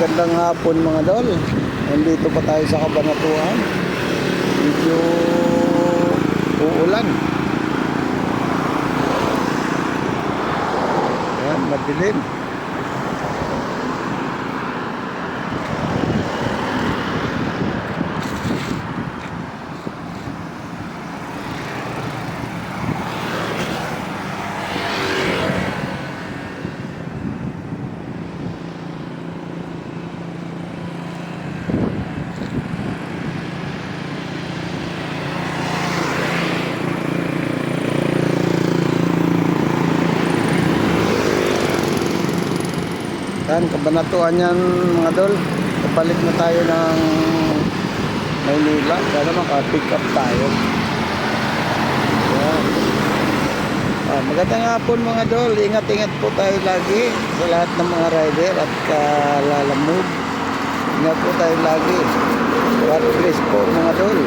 Magandang hapon mga dol. Nandito pa tayo sa Cabanatuan. Medyo uulan. Ayan, madilim. Yan, Cabanatuan yan mga dol. Kapalik na tayo ng Maynila. Sana maka-pick up tayo. Yan. Magandang hapon mga dol. Ingat-ingat po tayo lagi sa lahat ng mga rider at kalalamove. Ingat po tayo lagi. God bless po mga dol.